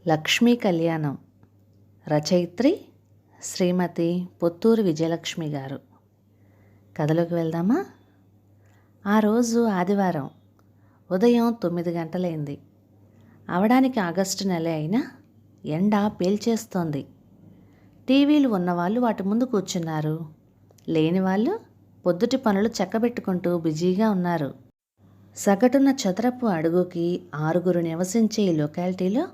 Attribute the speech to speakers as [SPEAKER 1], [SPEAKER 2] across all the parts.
[SPEAKER 1] లక్ష్మీ కళ్యాణం రచయిత్రి శ్రీమతి పొత్తూరి విజయలక్ష్మి గారు. కథలోకి వెళ్దామా? ఆ రోజు ఆదివారం ఉదయం 9 గంటలైంది. అవడానికి ఆగస్టు నెలే అయినా ఎండ పేల్చేస్తోంది. టీవీలు ఉన్నవాళ్ళు వాటి ముందు కూర్చున్నారు. లేని వాళ్ళు పొద్దుటి పనులు చక్కబెట్టుకుంటూ బిజీగా ఉన్నారు. సగటున చదరపు అడుగుకి 6 నివసించే ఈ లొకాలిటీలో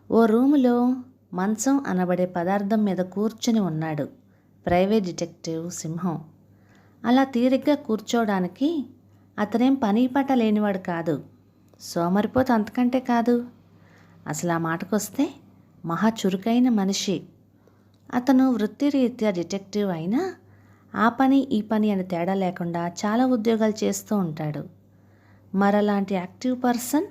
[SPEAKER 1] ఓ రూములో మంచం అనబడే పదార్థం మీద కూర్చుని ఉన్నాడు ప్రైవేట్ డిటెక్టివ్ సింహం. అలా తీరిగ్గా కూర్చోవడానికి అతనేం పని పాట లేనివాడు కాదు, సోమరిపోత అంతకంటే కాదు. అసలు ఆ మాటకొస్తే మహా చురుకైన మనిషి. అతను వృత్తిరీత్యా డిటెక్టివ్ అయినా ఆ పని ఈ పని అని తేడా లేకుండా చాలా ఉద్యోగాలు చేస్తూ ఉంటాడు. మరలాంటి యాక్టివ్ పర్సన్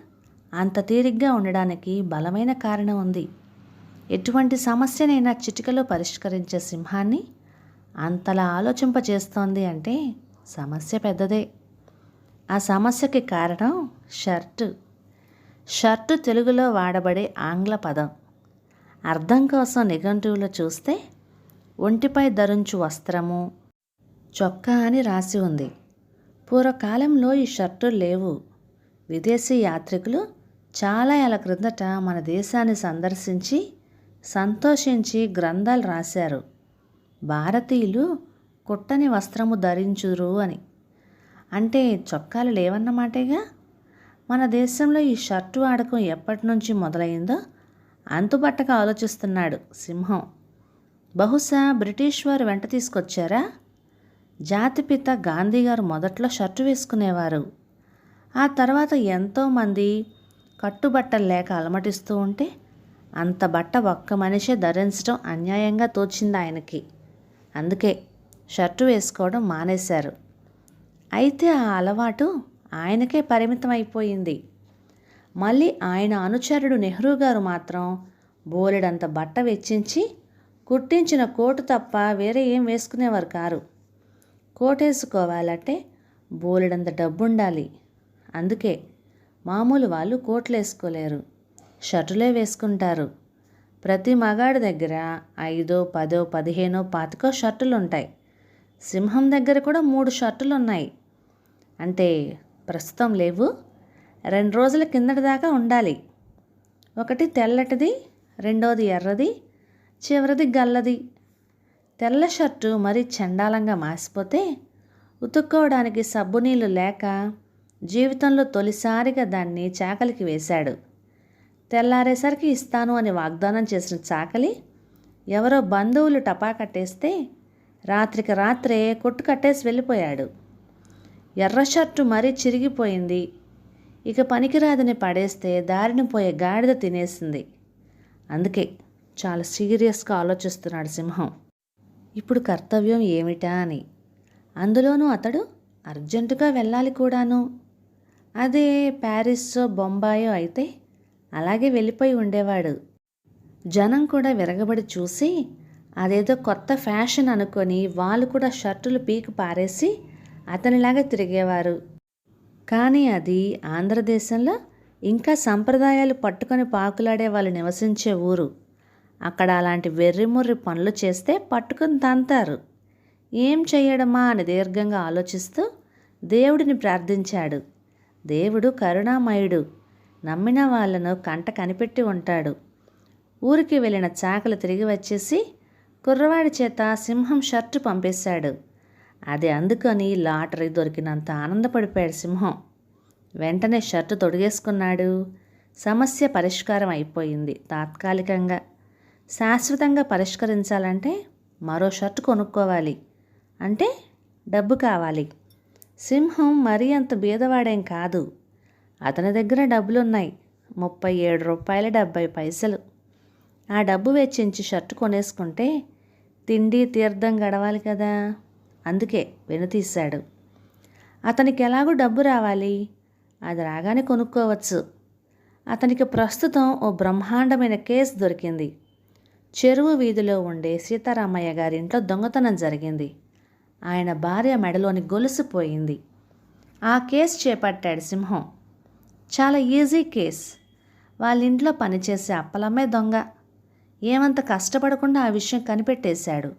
[SPEAKER 1] అంత తీరిగ్గా ఉండడానికి బలమైన కారణం ఉంది. ఎటువంటి సమస్యనైనా చిటికలో పరిష్కరించే సింహాన్ని అంతలా ఆలోచింపచేస్తోంది అంటే సమస్య పెద్దదే. ఆ సమస్యకి కారణం షర్టు తెలుగులో వాడబడే ఆంగ్ల పదం. అర్థం కోసం నిఘంటువులో చూస్తే ఒంటిపై ధరించు వస్త్రము, చొక్కా అని రాసి ఉంది. పూర్వకాలంలో ఈ షర్టులు లేవు. విదేశీ యాత్రికులు చాలా ఏళ్ల క్రిందట మన దేశాన్ని సందర్శించి సంతోషించి గ్రంథాలు రాశారు. భారతీయులు కుట్టని వస్త్రము ధరించురు అని. అంటే చొక్కాలు లేవన్నమాటేగా. మన దేశంలో ఈ షర్టు వాడకం ఎప్పటి నుంచి మొదలైందో అంతుబట్టగా ఆలోచిస్తున్నాడు సింహం. బహుశా బ్రిటిష్ వారు వెంట తీసుకొచ్చారా? జాతిపిత గాంధీ గారు మొదట్లో షర్టు వేసుకునేవారు. ఆ తర్వాత ఎంతోమంది కట్టుబట్టలు లేక అలమటిస్తూ ఉంటే అంత బట్ట ఒక్క మనిషే ధరించడం అన్యాయంగా తోచింది ఆయనకి. అందుకే షర్టు వేసుకోవడం మానేశారు. అయితే ఆ అలవాటు ఆయనకే పరిమితం అయిపోయింది. మళ్ళీ ఆయన అనుచరుడు నెహ్రూ గారు మాత్రం బోలెడంత బట్ట వెచ్చించి కుట్టించిన కోటు తప్ప వేరే ఏం వేసుకునేవారు కారు. కోటేసుకోవాలంటే బోలెడంత డబ్బుండాలి. అందుకే మామూలు వాళ్ళు కోట్లు వేసుకోలేరు, షర్టులే వేసుకుంటారు. ప్రతి మగాడి దగ్గర 5, 10, 15, 25 షర్టులు ఉంటాయి. సింహం దగ్గర కూడా 3 షర్టులు ఉన్నాయి. అంటే ప్రస్తుతం లేవు, 2 రోజుల కిందటి దాకా ఉండాలి. ఒకటి తెల్లటిది, రెండోది ఎర్రది, చివరిది గల్లది. తెల్ల షర్టు మరీ చండాలంగా మాసిపోతే ఉతుక్కోవడానికి సబ్బు నీళ్ళు లేక జీవితంలో తొలిసారిగా దాన్ని చాకలికి వేశాడు. తెల్లారేసరికి ఇస్తాను అని వాగ్దానం చేసిన చాకలి ఎవరో బంధువులు టపా కట్టేస్తే రాత్రికి రాత్రే కొట్టు కట్టేసి వెళ్ళిపోయాడు. ఎర్ర షర్టు మరీ చిరిగిపోయింది. ఇక పనికిరాదని పడేస్తే దారిని పోయే గాడిద తినేసింది. అందుకే చాలా సీరియస్గా ఆలోచిస్తున్నాడు సింహం. ఇప్పుడు కర్తవ్యం ఏమిటా అని. అందులోనూ అతడు అర్జెంటుగా వెళ్ళాలి కూడాను. అదే ప్యారిస్సో బొంబాయో అయితే అలాగే వెళ్ళిపోయి ఉండేవాడు. జనం కూడా విరగబడి చూసి అదేదో కొత్త ఫ్యాషన్ అనుకొని వాళ్ళు కూడా షర్టులు పీకి పారేసి అతనిలాగా తిరిగేవారు. కానీ అది ఆంధ్రదేశంలో ఇంకా సంప్రదాయాలు పట్టుకొని పాకులాడే వాళ్ళు నివసించే ఊరు. అక్కడ అలాంటి వెర్రిముర్రి పనులు చేస్తే పట్టుకొని తంతారు. ఏం చెయ్యడమా అని దీర్ఘంగా ఆలోచిస్తూ దేవుడిని ప్రార్థించాడు. దేవుడు కరుణామయుడు, నమ్మిన వాళ్లను కంట కనిపెట్టి ఉంటాడు. ఊరికి వెళ్ళిన చాకలు తిరిగి వచ్చేసి కుర్రవాడి చేత సింహం షర్టు పంపేశాడు. అది అందుకొని లాటరీ దొరికినంత ఆనందపడిపోయాడు సింహం. వెంటనే షర్టు తొడిగేసుకున్నాడు. సమస్య పరిష్కారం అయిపోయింది తాత్కాలికంగా. శాశ్వతంగా పరిష్కరించాలంటే మరో షర్టు కొనుక్కోవాలి. అంటే డబ్బు కావాలి. సింహం మరీ అంత బీదవాడేం కాదు. అతని దగ్గర డబ్బులున్నాయి, ₹37.70. ఆ డబ్బు వెచ్చించి షర్టు కొనేసుకుంటే తిండి తీర్థం గడవాలి కదా. అందుకే వెనుతీశాడు. అతనికి ఎలాగూ డబ్బు రావాలి, అది రాగానే కొనుక్కోవచ్చు. అతనికి ప్రస్తుతం ఓ బ్రహ్మాండమైన కేసు దొరికింది. చెరువు వీధిలో ఉండే సీతారామయ్య గారింట్లో దొంగతనం జరిగింది. ఆయన భార్య మెడలోని గొలుసు పోయింది. ఆ కేసు చేపట్టాడు సింహం. చాలా ఈజీ కేస్. వాళ్ళ ఇంట్లో పనిచేసే అప్పలమ్మే దొంగ. ఏమంత కష్టపడకుండా ఆ విషయం కనిపెట్టేశాడు.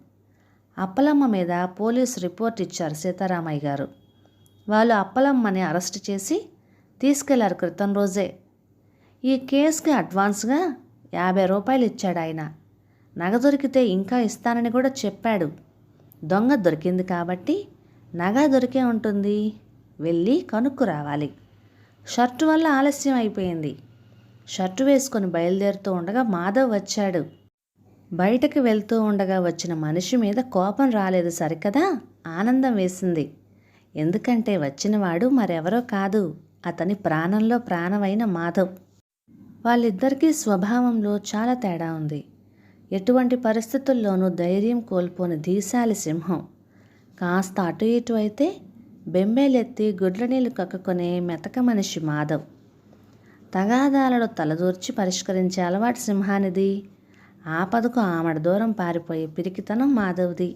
[SPEAKER 1] అప్పలమ్మ మీద పోలీసు రిపోర్ట్ ఇచ్చారు సీతారామయ్య గారు. వాళ్ళు అప్పలమ్మని అరెస్ట్ చేసి తీసుకెళ్లారు క్రితం రోజే. ఈ కేసుకి అడ్వాన్స్గా 50 రూపాయలు ఇచ్చాడు ఆయన. నగ దొరికితే ఇంకా ఇస్తానని కూడా చెప్పాడు. దొంగ దొరికింది కాబట్టి నగ దొరికే ఉంటుంది, వెళ్ళి కనుక్కు రావాలి. షర్టు వల్ల ఆలస్యం అయిపోయింది. షర్టు వేసుకొని బయలుదేరుతూ ఉండగా మాధవ్ వచ్చాడు. బయటకు వెళ్తూ ఉండగా వచ్చిన మనిషి మీద కోపం రాలేదు సరికదా, ఆనందం వేసింది. ఎందుకంటే వచ్చినవాడు మరెవరో కాదు, అతని ప్రాణంలో ప్రాణమైన మాధవ్. వాళ్ళిద్దరికీ స్వభావంలో చాలా తేడా ఉంది. ఎటువంటి పరిస్థితుల్లోనూ ధైర్యం కోల్పోని ధీశాలి సింహం. కాస్త అటు ఇటు అయితే బెంబేలెత్తి గుడ్ల నీళ్లు కక్కుకునే మెతక మనిషి మాధవ్. తగాదాలలో తలదూర్చి పరిష్కరించే అలవాటు సింహానిది. ఆపదకు ఆమడ దూరం పారిపోయే పిరికితనం మాధవ్ది.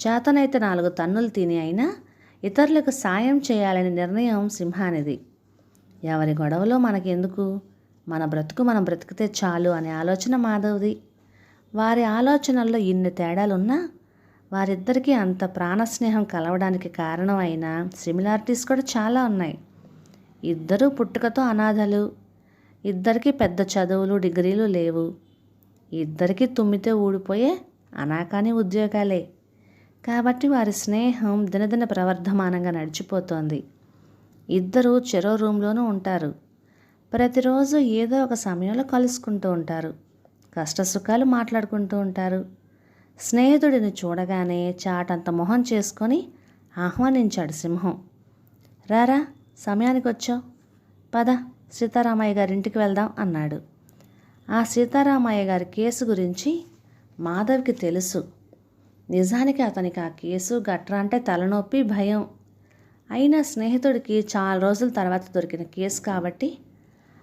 [SPEAKER 1] చేతనైతే 4 తన్నులు తిని అయినా ఇతరులకు సాయం చేయాలని నిర్ణయం సింహానిది. ఎవరి గొడవలో మనకెందుకు, మన బ్రతుకు మనం బ్రతికితే చాలు అనే ఆలోచన మాధవ్ది. వారి ఆలోచనల్లో ఇన్ని తేడాలున్నా వారిద్దరికీ అంత ప్రాణస్నేహం కలవడానికి కారణం అయిన సిమిలారిటీస్ కూడా చాలా ఉన్నాయి. ఇద్దరూ పుట్టుకతో అనాథలు. ఇద్దరికీ పెద్ద చదువులు డిగ్రీలు లేవు. ఇద్దరికీ తుమ్మితే ఊడిపోయే అనాకాని ఉద్యోగాలే. కాబట్టి వారి స్నేహం దినదిన ప్రవర్ధమానంగా నడిచిపోతోంది. ఇద్దరూ చెరో రూమ్లోనూ ఉంటారు. ప్రతిరోజు ఏదో ఒక సమయంలో కలుసుకుంటూ ఉంటారు. కష్టసుఖాలు మాట్లాడుకుంటూ ఉంటారు. స్నేహితుడిని చూడగానే చాటంత మొహం చేసుకొని ఆహ్వానించాడు సింహం. రారా, సమయానికి వచ్చావు, పద సీతారామయ్య గారి ఇంటికి వెళ్దాం అన్నాడు. ఆ సీతారామయ్య గారి కేసు గురించి మాధవ్కి తెలుసు. నిజానికి అతనికి ఆ కేసు గట్రా అంటే తలనొప్పి, భయం. అయినా స్నేహితుడికి చాలా రోజుల తర్వాత దొరికిన కేసు కాబట్టి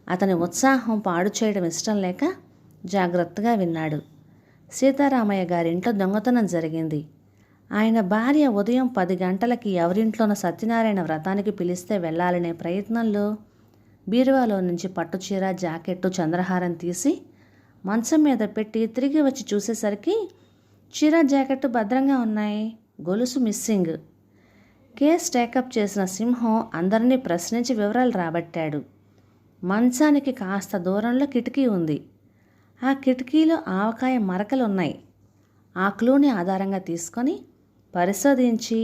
[SPEAKER 1] అతని ఉత్సాహం పాడు చేయడం ఇష్టం లేక జాగ్రత్తగా విన్నాడు. సీతారామయ్య గారింట్లో దొంగతనం జరిగింది. ఆయన భార్య ఉదయం 10 గంటలకి ఎవరింట్లోనో సత్యనారాయణ వ్రతానికి పిలిస్తే వెళ్ళాలనే ప్రయత్నంలో బీరువాలో నుంచి పట్టుచీర, జాకెట్టు, చంద్రహారం తీసి మంచం మీద పెట్టి తిరిగి వచ్చి చూసేసరికి చీర, జాకెట్టు భద్రంగా ఉన్నాయి, గొలుసు మిస్సింగ్. కేస్ టేకప్ చేసిన సింహం అందరినీ ప్రశ్నించి వివరాలు రాబట్టాడు. మంచానికి కాస్త దూరంలో కిటికీ ఉంది. ఆ కిటికీలో ఆవకాయ మరకలు ఉన్నాయి. ఆ క్లూని ఆధారంగా తీసుకొని పరిశోధించి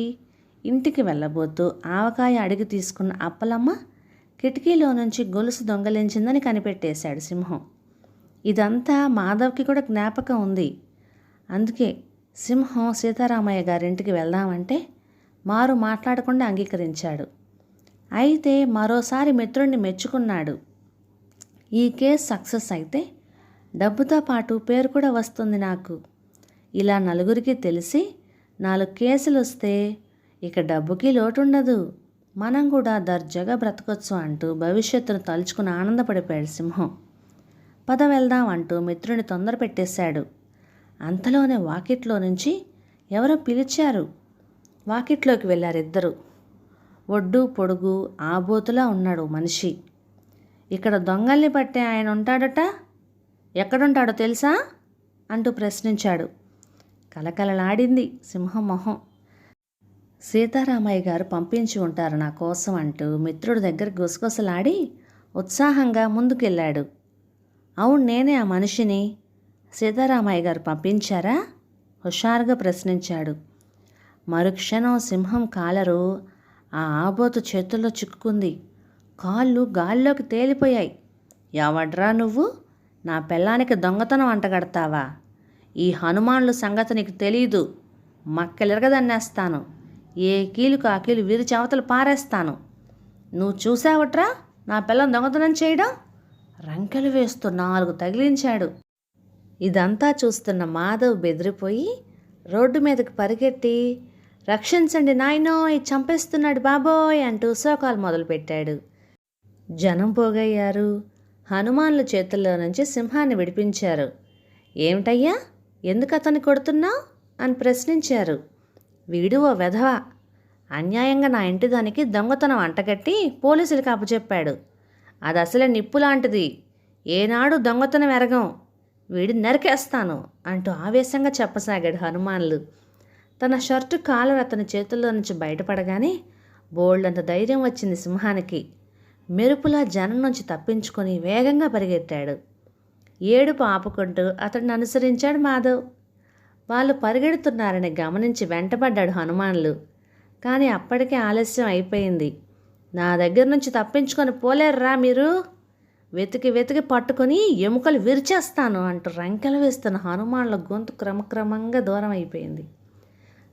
[SPEAKER 1] ఇంటికి వెళ్ళబోతూ ఆవకాయ అడిగి తీసుకున్న అప్పలమ్మ కిటికీలో నుంచి గొలుసు దొంగలించిందని కనిపెట్టేశాడు సింహం. ఇదంతా మాధవ్కి కూడా జ్ఞాపకం ఉంది. అందుకే సింహం సీతారామయ్య గారింటికి వెళ్దామంటే మారు మాట్లాడకుండా అంగీకరించాడు. అయితే మరోసారి మిత్రుడిని మెచ్చుకున్నాడు. ఈ కేసు సక్సెస్ అయితే డబ్బుతో పాటు పేరు కూడా వస్తుంది నాకు. ఇలా నలుగురికి తెలిసి 4 కేసులు వస్తే ఇక డబ్బుకి లోటుండదు, మనం కూడా దర్జాగా బ్రతకొచ్చు అంటూ భవిష్యత్తును తలుచుకుని ఆనందపడిపోయాడు సింహం. పద వెళ్దాం అంటూ మిత్రుని తొందర పెట్టేశాడు. అంతలోనే వాకిట్లో నుంచి ఎవరో పిలిచారు. వాకిట్లోకి వెళ్ళారిద్దరు. ఒడ్డు పొడుగు ఆబోతులా ఉన్నాడు మనిషి. ఇక్కడ దొంగల్ని పట్టే ఆయన ఉంటాడట, ఎక్కడుంటాడో తెలుసా అంటూ ప్రశ్నించాడు. కలకలలాడింది సింహం మొహం. సీతారామయ్య గారు పంపించి ఉంటారు నా కోసం అంటూ మిత్రుడి దగ్గర గుసగుసలాడి ఉత్సాహంగా ముందుకెళ్ళాడు. అవును, నేనే ఆ మనిషిని. సీతారామయ్య గారు పంపించారా? హుషారుగా ప్రశ్నించాడు. మరుక్షణం సింహం కాలరు ఆ ఆబోతు చేతుల్లో చిక్కుకుంది. కాళ్ళు గాల్లోకి తేలిపోయాయి. ఎవడ్రా నువ్వు? నా పెళ్ళానికి దొంగతనం అంటగడతావా? ఈ హనుమాన్లు సంగతి నీకు తెలీదు. మక్కలిరగదన్నేస్తాను. ఏ కీలుకు ఆ కీలు విరిచి అవతలు పారేస్తాను. నువ్వు చూసావట్రా నా పిల్లని దొంగతనం చేయడం? రంకెలు వేస్తూ 4 తగిలించాడు. ఇదంతా చూస్తున్న మాధవ్ బెదిరిపోయి రోడ్డు మీదకి పరిగెట్టి, రక్షించండి నాయనోయ్, చంపేస్తున్నాడు బాబోయ్ అంటూ శోకాలు మొదలుపెట్టాడు. జనం పోగయ్యారు. హనుమాన్ల చేతుల్లో నుంచి సింహాన్ని విడిపించారు. ఏమిటయ్యా, ఎందుకు అతన్ని కొడుతున్నావు అని ప్రశ్నించారు. వీడు ఓ వెధవ, అన్యాయంగా నా ఇంటి దానికి దొంగతనం అంటగట్టి పోలీసులకు అప్పచెప్పాడు. అది అసలే నిప్పు లాంటిది. ఏనాడు దొంగతనం ఎరగం, వీడిని నరికేస్తాను అంటూ ఆవేశంగా చెప్పసాగాడు హనుమాన్లు. తన షర్టు కాలర్ అతని చేతుల్లో నుంచి బయటపడగానే బోల్డంత ధైర్యం వచ్చింది సింహానికి. మెరుపులా జనం నుంచి తప్పించుకొని వేగంగా పరిగెట్టాడు. ఏడుపు ఆపుకుంటూ అతడిని అనుసరించాడు మాధవ్. వాళ్ళు పరిగెడుతున్నారని గమనించి వెంటబడ్డాడు హనుమాన్లు. కానీ అప్పటికే ఆలస్యం అయిపోయింది. నా దగ్గర నుంచి తప్పించుకొని పోలేరురా మీరు, వెతికి వెతికి పట్టుకొని ఎముకలు విరిచేస్తాను అంటూ రంకెలు వేస్తున్న హనుమాన్ల గొంతు క్రమక్రమంగా దూరం అయిపోయింది.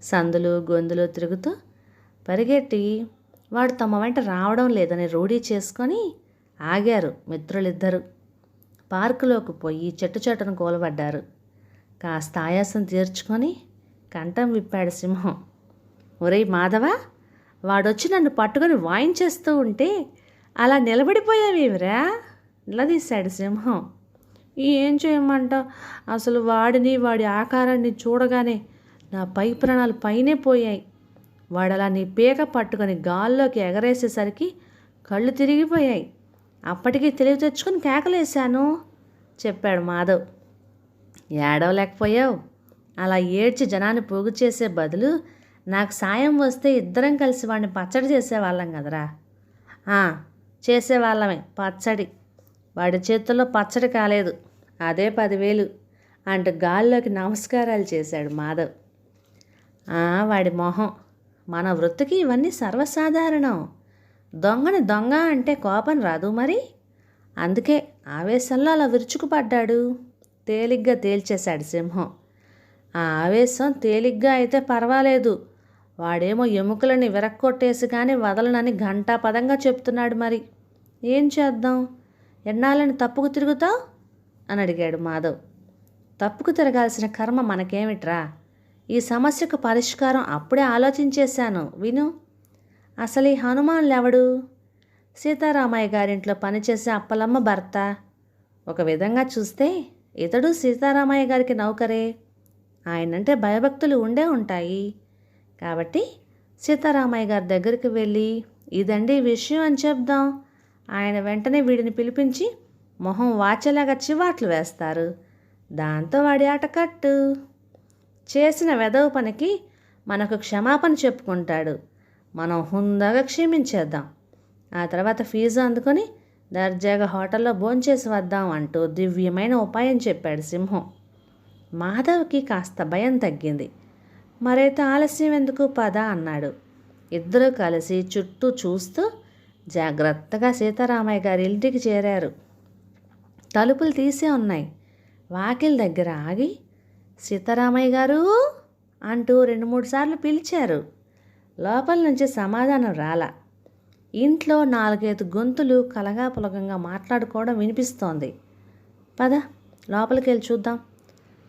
[SPEAKER 1] సందులు గొంతులు తిరుగుతూ పరిగెట్టి వాడు తమ వెంట రావడం లేదని రూఢీ చేసుకొని ఆగారు మిత్రులిద్దరూ. పార్కులోకి పోయి చెట్టు చెట్టును కూలబడ్డారు. కాస్త ఆయాసం తీర్చుకొని కంఠం విప్పాడు సింహం. ఒరేయ్ మాధవ, వాడొచ్చి నన్ను పట్టుకొని వాయించేస్తూ ఉంటే అలా నిలబడిపోయావేమిరా నిలదీశాడు సింహం. ఏం చేయమంటావు, అసలు వాడిని వాడి ఆకారాన్ని చూడగానే నా పై ప్రాణాలు పైనే పోయాయి. వాడలా నీ పీక పట్టుకొని గాల్లోకి ఎగరేసేసరికి కళ్ళు తిరిగిపోయాయి. అప్పటికీ తెలివి తెచ్చుకొని కేకలేశాను చెప్పాడు మాధవ్. ఏడవలేకపోయావు, అలా ఏడ్చి జనాన్ని పోగు చేసే బదులు నాకు సాయం వస్తే ఇద్దరం కలిసి వాడిని పచ్చడి చేసేవాళ్ళం కదరా. చేసేవాళ్ళమే పచ్చడి. వాడి చేతుల్లో పచ్చడి కాలేదు, అదే 10,000 అంటూ గాల్లోకి నమస్కారాలు చేశాడు మాధవ్. వాడి మొహం, మన వృత్తికి ఇవన్నీ సర్వసాధారణం. దొంగని దొంగ అంటే కోపం రాదు మరి, అందుకే ఆవేశంలో అలా విరుచుకుపడ్డాడు తేలిగ్గా తేల్చేశాడు సింహం. ఆ ఆవేశం తేలిగ్గా అయితే పర్వాలేదు, వాడేమో ఎముకలని విరక్కొట్టేసి కానీ వదలనని ఘంటాపదంగా చెప్తున్నాడు. మరి ఏం చేద్దాం, ఎన్నాళ్ళని తప్పుకు తిరుగుతావు అని అడిగాడు మాధవ్. తప్పుకు తిరగాల్సిన కర్మ మనకేమిట్రా, ఈ సమస్యకు పరిష్కారం అప్పుడే ఆలోచించేశాను విను. అసలు ఈ హనుమాన్లెవడు? సీతారామయ్య గారింట్లో పనిచేసే అప్పలమ్మ భర్త. ఒక విధంగా చూస్తే ఇతడు సీతారామయ్య గారికి నౌకరే. ఆయనంటే భయభక్తులు ఉండే ఉంటాయి. కాబట్టి సీతారామయ్య గారి దగ్గరికి వెళ్ళి ఇదండి విషయం అని చెప్దాం. ఆయన వెంటనే వీడిని పిలిపించి మొహం వాచేలాగా చివాట్లు వేస్తారు. దాంతో వాడి ఆట కట్టు. చేసిన వెధవ పనికి మనకు క్షమాపణ చెప్పుకుంటాడు. మనం హుందాగా క్షమించేద్దాం. ఆ తర్వాత ఫీజు అందుకొని దర్జాగా హోటల్లో భోంచేసి వద్దాం అంటూ దివ్యమైన ఉపాయం చెప్పాడు సింహం. మాధవ్కి కాస్త భయం తగ్గింది. మరైతే ఆలస్యం ఎందుకు పద అన్నాడు. ఇద్దరూ కలిసి చుట్టూ చూస్తూ జాగ్రత్తగా సీతారామయ్య గారి ఇంటికి చేరారు. తలుపులు తీసే ఉన్నాయి. వాకిలి దగ్గర ఆగి సీతారామయ్య గారు అంటూ 2-3 సార్లు పిలిచారు. లోపల నుంచి సమాధానం రాలా. ఇంట్లో 4-5 గొంతులు కలగాపులగంగా మాట్లాడుకోవడం వినిపిస్తోంది. పద లోపలికి వెళ్ళి చూద్దాం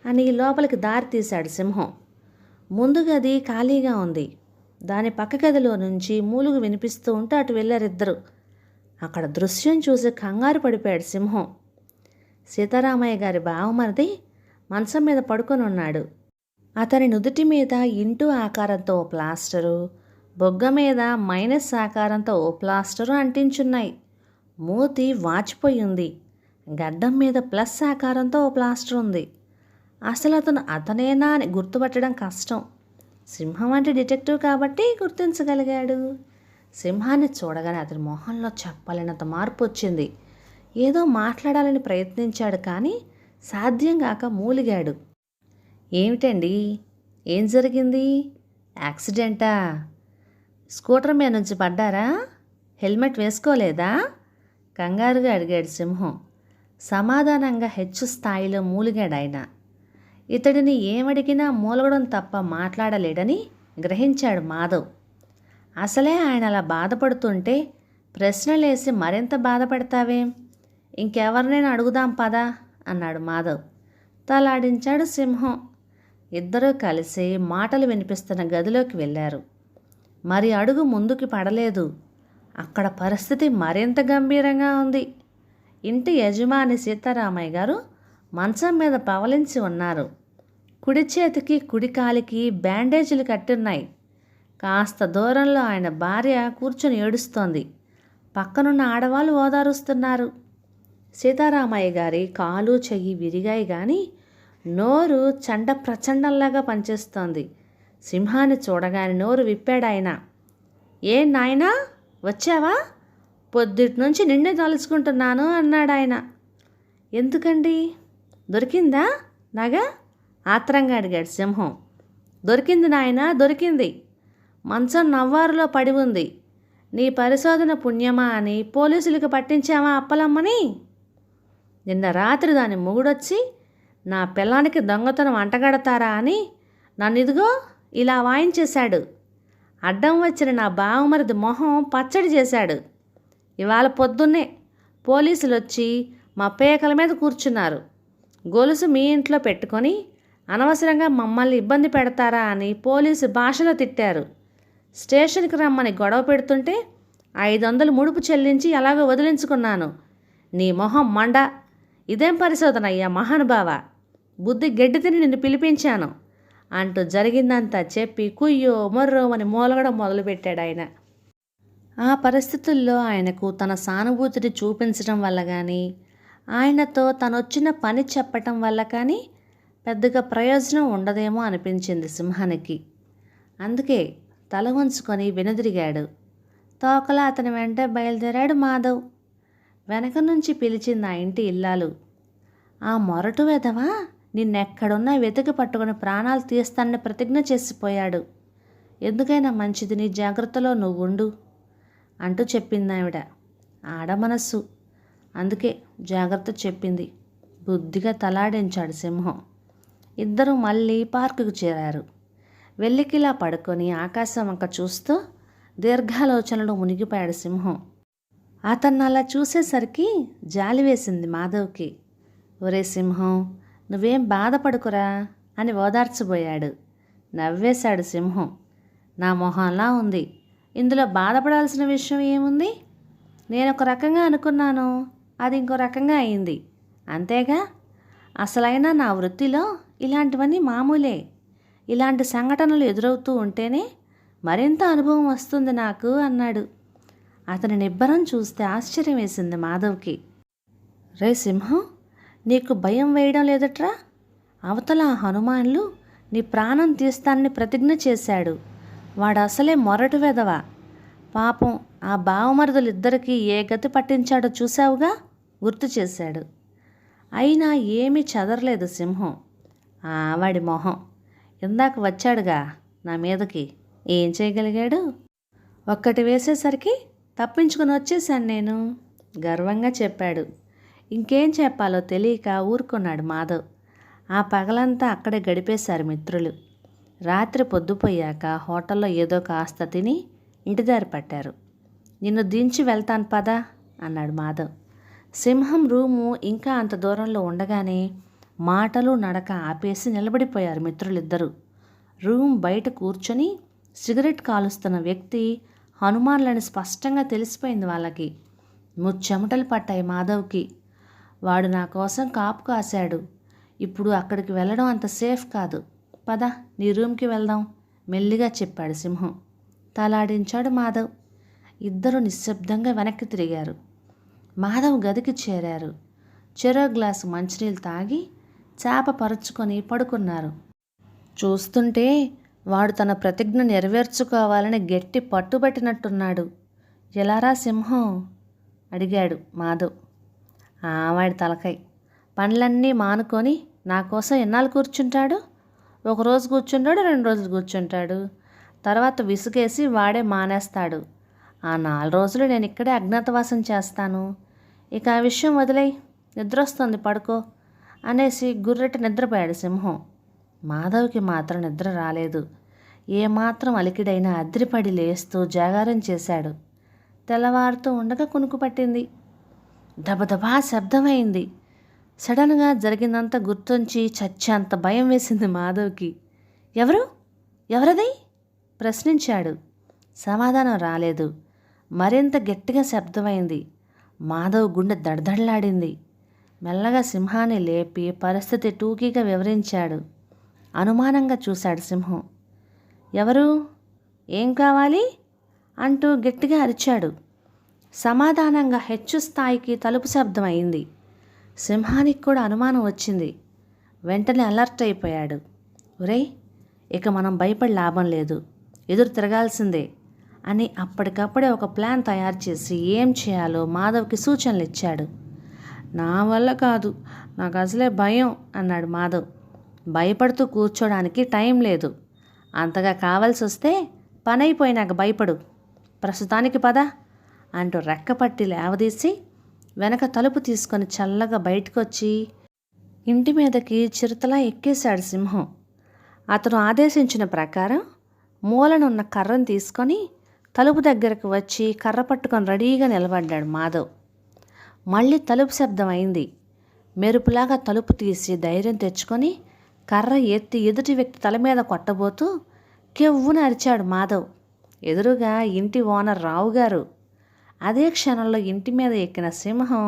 [SPEAKER 1] అని లోపలికి దారి తీశాడు సింహం. ముందు గది ఖాళీగా ఉంది. దాని పక్క గదిలో నుంచి మూలుగు వినిపిస్తూ ఉంటే అటు వెళ్ళారిద్దరు. అక్కడ దృశ్యం చూసి కంగారు పడిపోయాడు సింహం. సీతారామయ్య గారి బావమరిది మంచం మీద పడుకొని ఉన్నాడు. అతని నుదుటి మీద ఇంటూ ఆకారంతో ఓ ప్లాస్టరు, బొగ్గ మీద మైనస్ ఆకారంతో ఓ ప్లాస్టరు అంటించున్నాయి. మూతి వాచిపోయి ఉంది. గడ్డం మీద ప్లస్ ఆకారంతో ఓ ప్లాస్టర్ ఉంది. అసలు అతను అతనేనా అని గుర్తుపట్టడం కష్టం. సింహం అంటే డిటెక్టివ్ కాబట్టి గుర్తించగలిగాడు. సింహాన్ని చూడగానే అతని మొహంలో చెప్పలేనంత మార్పు వచ్చింది. ఏదో మాట్లాడాలని ప్రయత్నించాడు కానీ సాధ్యం కాక మూలిగాడు. ఏమిటండి, ఏం జరిగింది? యాక్సిడెంటా? స్కూటర్ మీద నుంచి పడ్డారా? హెల్మెట్ వేసుకోలేదా? కంగారుగా అడిగాడు సింహం. సమాధానంగా హెచ్చు స్థాయిలో మూలిగాడాయన. ఇతడిని ఏమడిగినా మూలగడం తప్ప మాట్లాడలేడని గ్రహించాడు మాధవ్. అసలే ఆయన అలా బాధపడుతుంటే ప్రశ్నలేసి మరింత బాధపడతావేం? ఇంకెవరినైనా అడుగుదాం పదా అన్నాడు మాధవ్. తలాడించాడు సింహం. ఇద్దరూ కలిసి మాటలు వినిపిస్తున్న గదిలోకి వెళ్ళారు. మరి అడుగు ముందుకి పడలేదు. అక్కడ పరిస్థితి మరింత గంభీరంగా ఉంది. ఇంటి యజమాని సీతారామయ్య గారు మంచం మీద పవలించి ఉన్నారు. కుడి చేతికి కుడి కాలికి బ్యాండేజీలు కట్టున్నాయి. కాస్త దూరంలో ఆయన భార్య కూర్చొని ఏడుస్తోంది. పక్కనున్న ఆడవాళ్ళు ఓదారుస్తున్నారు. సీతారామయ్య గారి కాలు చెయ్యి విరిగాయి కానీ నోరు చండ ప్రచండంలాగా పనిచేస్తోంది. సింహాన్ని చూడగానే నోరు విప్పాడాయన. ఏం నాయనా వచ్చావా? పొద్దుటి నుంచి నిన్నే తలుచుకుంటున్నాను అన్నాడాయన. ఎందుకండి? దొరికిందా నగ? ఆత్రంగా అడిగాడు సింహం. దొరికింది నాయనా, దొరికింది. మంచం నవ్వారులో పడి ఉంది. నీ పరిశోధన పుణ్యమా అని పోలీసులకు పట్టించావా అప్పలమ్మని? నిన్న రాత్రి దాని మొగుడొచ్చి నా పిల్లానికి దొంగతనం అంటగడతారా అని నన్నిదిగో ఇలా వాయించేశాడు. అడ్డం వచ్చిన నా బావమరిది మొహం పచ్చడి చేశాడు. ఇవాళ పొద్దున్నే పోలీసులు వచ్చి మా పేకల మీద కూర్చున్నారు. గొలుసు మీ ఇంట్లో పెట్టుకొని అనవసరంగా మమ్మల్ని ఇబ్బంది పెడతారా అని పోలీసు భాషలో తిట్టారు. స్టేషన్కి రమ్మని గొడవ పెడుతుంటే 500 ముడుపు చెల్లించి ఎలాగో వదిలించుకున్నాను. నీ మొహం మండ. ఇదేం పరిశోధన అయ్యా మహానుభావ? బుద్ధి గడ్డి తిని నిన్ను పిలిపించాను అంటూ జరిగిందంతా చెప్పి కుయ్యో మొర్రో అని మూలగడం మొదలుపెట్టాడు ఆయన. ఆ పరిస్థితుల్లో ఆయనకు తన సానుభూతిని చూపించడం వల్ల కానీ, ఆయనతో తనొచ్చిన పని చెప్పటం వల్ల కానీ పెద్దగా ప్రయోజనం ఉండదేమో అనిపించింది సింహానికి. అందుకే తల వంచుకొని వెనుదిరిగాడు. తోకలా అతని వెంట బయలుదేరాడు మాధవ్. వెనక నుంచి పిలిచింది ఆ ఇంటి ఇల్లాలు. ఆ మొరటు వెధవా నిన్నెక్కడున్నా వెతికి పట్టుకుని ప్రాణాలు తీస్తానని ప్రతిజ్ఞ చేసిపోయాడు. ఎందుకైనా మంచిది నీ జాగ్రత్తలో నువ్వు ఉండు అంటూ చెప్పింది ఆవిడ. ఆడ మనస్సు, అందుకే జాగ్రత్త చెప్పింది. బుద్ధిగా తలాడించాడు సింహం. ఇద్దరూ మళ్ళీ పార్కుకు చేరారు. వెల్లికిలా పడుకొని ఆకాశం వంక చూస్తూ దీర్ఘాలోచనలో మునిగిపోయాడు సింహం. అతన్ని అలా చూసేసరికి జాలి వేసింది మాధవ్కి. ఒరే సింహం, నువ్వేం బాధపడుకురా అని ఓదార్చబోయాడు. నవ్వేశాడు సింహం. నా మొహంలా ఉంది, ఇందులో బాధపడాల్సిన విషయం ఏముంది? నేను ఒక రకంగా అనుకున్నాను, అది ఇంకో రకంగా అయింది, అంతేగా. అసలైనా నా వృత్తిలో ఇలాంటివన్నీ మామూలే. ఇలాంటి సంఘటనలు ఎదురవుతూ ఉంటేనే మరింత అనుభవం వస్తుంది నాకు అన్నాడు. అతని నిబ్బరం చూస్తే ఆశ్చర్యం వేసింది మాధవ్కి. రే సింహం, నీకు భయం వేయడం లేదట్రా? అవతల హనుమాన్లు నీ ప్రాణం తీస్తానని ప్రతిజ్ఞ చేశాడు. వాడు అసలే మొరటు వెధవ. పాపం ఆ బావమరుదులిద్దరికీ ఏ గతి పట్టించాడో చూశావుగా, గుర్తు చేశాడు. అయినా ఏమీ చదరలేదు సింహం. వాడి మొహం ఇందాక వచ్చాడుగా నా మీదకి, ఏం చేయగలిగాడు? ఒక్కటి వేసేసరికి తప్పించుకుని వచ్చేసాను నేను, గర్వంగా చెప్పాడు. ఇంకేం చెప్పాలో తెలియక ఊరుకున్నాడు మాధవ్. ఆ పగలంతా అక్కడే గడిపేశారు మిత్రులు. రాత్రి పొద్దుపోయాక హోటల్లో ఏదో కాస్త తిని ఇంటిదారి పట్టారు. నిన్ను దించి వెళ్తాను పదా అన్నాడు మాధవ్. సింహం రూము ఇంకా అంత దూరంలో ఉండగానే మాటలు నడక ఆపేసి నిలబడిపోయారు మిత్రులిద్దరూ. రూమ్ బయట కూర్చొని సిగరెట్ కాలుస్తున్న వ్యక్తి హనుమాన్లని స్పష్టంగా తెలిసిపోయింది వాళ్ళకి. ముచ్చెమటలు పట్టాయి మాధవ్కి. వాడు నా కోసం కాపు కాశాడు. ఇప్పుడు అక్కడికి వెళ్ళడం అంత సేఫ్ కాదు. పద నీ రూమ్కి వెళ్దాం మెల్లిగా చెప్పాడు సింహం. తలాడించాడు మాధవ్. ఇద్దరు నిశ్శబ్దంగా వెనక్కి తిరిగారు. మాధవ్ గదికి చేరారు. చెరో గ్లాసు మంచినీళ్ళు తాగి చాప పరుచుకొని పడుకున్నారు. చూస్తుంటే వాడు తన ప్రతిజ్ఞ నెరవేర్చుకోవాలని గట్టి పట్టుబట్టినట్టున్నాడు. ఎలారా సింహం అడిగాడు మాధవ్. వాడి తలకాయ. పనులన్నీ మానుకొని నా కోసం ఎన్నాళ్ళు కూర్చుంటాడు? ఒకరోజు కూర్చుంటాడు, 2 రోజులు కూర్చుంటాడు, తర్వాత విసుగేసి వాడే మానేస్తాడు. ఆ 4 రోజులు నేను ఇక్కడే అజ్ఞాతవాసం చేస్తాను. ఇక ఆ విషయం వదిలేయి, నిద్రొస్తుంది పడుకో అనేసి గుర్రెట నిద్రపోయాడు సింహం. మాధవ్కి మాత్రం నిద్ర రాలేదు. ఏమాత్రం అలికిడైనా అద్రిపడి లేస్తూ జాగారం చేశాడు. తెల్లవారుతూ ఉండగా కునుకు పట్టింది. దబదబా శబ్దమైంది. సడన్గా జరిగిందంతా గుర్తొంచి చచ్చేంత భయం వేసింది మాధవ్కి. ఎవరది ప్రశ్నించాడు. సమాధానం రాలేదు. మరింత గట్టిగా శబ్దమైంది. మాధవ్ గుండె దడదడలాడింది. మెల్లగా సింహాన్ని లేపి పరిస్థితి టూకీగా వివరించాడు. అనుమానంగా చూశాడు సింహం. ఎవరు? ఏం కావాలి అంటూ గట్టిగా అరిచాడు. సమాధానంగా హెచ్చు స్థాయికి తలుపు శబ్దం అయింది. సింహానికి కూడా అనుమానం వచ్చింది. వెంటనే అలర్ట్ అయిపోయాడు. ఒరేయ్, ఇక మనం భయపడి లాభం లేదు, ఎదురు తిరగాల్సిందే అని అప్పటికప్పుడే ఒక ప్లాన్ తయారు చేసి ఏం చేయాలో మాధవ్కి సూచనలు ఇచ్చాడు. నా వల్ల కాదు, నాకు అసలే భయం అన్నాడు మాధవ్. భయపడుతూ కూర్చోడానికి టైం లేదు. అంతగా కావాల్సి వస్తే పని అయిపోయినాక భయపడు, ప్రస్తుతానికి పద అంటూ రెక్కపట్టి లేవదీసి వెనక తలుపు తీసుకొని చల్లగా బయటకొచ్చి ఇంటి మీదకి చిరుతలా ఎక్కేశాడు సింహం. అతను ఆదేశించిన ప్రకారం మూలనున్న కర్రను తీసుకొని తలుపు దగ్గరకు వచ్చి కర్ర పట్టుకొని రెడీగా నిలబడ్డాడు మాధవ్. మళ్ళీ తలుపు శబ్దం అయింది. మెరుపులాగా తలుపు తీసి ధైర్యం తెచ్చుకొని కర్ర ఎత్తి ఎదుటి వ్యక్తి తల మీద కొట్టబోతూ కెవ్వున అరిచాడు మాధవ్. ఎదురుగా ఇంటి ఓనర్ రావు గారు. అదే క్షణంలో ఇంటి మీద ఎక్కిన సింహం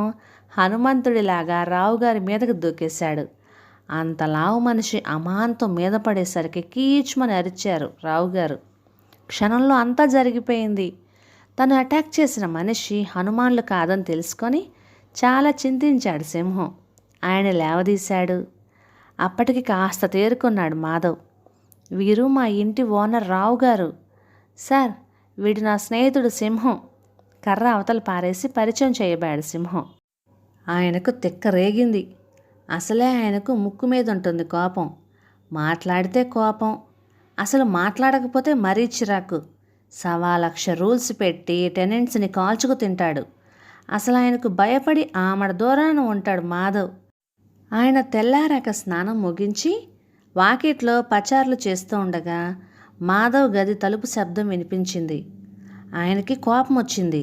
[SPEAKER 1] హనుమంతుడిలాగా రావుగారి మీదకు దూకేశాడు. అంత లావు మనిషి అమాంతం మీద పడేసరికి కీచుమని అరిచారు రావుగారు. క్షణంలో అంతా జరిగిపోయింది. తను అటాక్ చేసిన మనిషి హనుమాన్లు కాదని తెలుసుకొని చాలా చింతించాడు సింహం. ఆయన లేవదీశాడు. అప్పటికి కాస్త తేరుకున్నాడు మాధవ్. వీరు మా ఇంటి ఓనర్ రావు గారు. సార్, వీడు నా స్నేహితుడు సింహం. కర్ర అవతల పారేసి పరిచయం చేయబోయాడు సింహం. ఆయనకు తిక్క రేగింది. అసలే ఆయనకు ముక్కు మీద ఉంటుంది కోపం. మాట్లాడితే కోపం, అసలు మాట్లాడకపోతే మరీ చిరాకు. 1,00,000 రూల్స్ పెట్టి టెనెంట్స్ని కాల్చుకు తింటాడు. అసలు ఆయనకు భయపడి ఆమడ దూరాన ఉంటాడు మాధవ్. ఆయన తెల్లారాక స్నానం ముగించి వాకిట్లో పచార్లు చేస్తూ ఉండగా మాధవ్ గది తలుపు శబ్దం వినిపించింది. ఆయనకి కోపం వచ్చింది.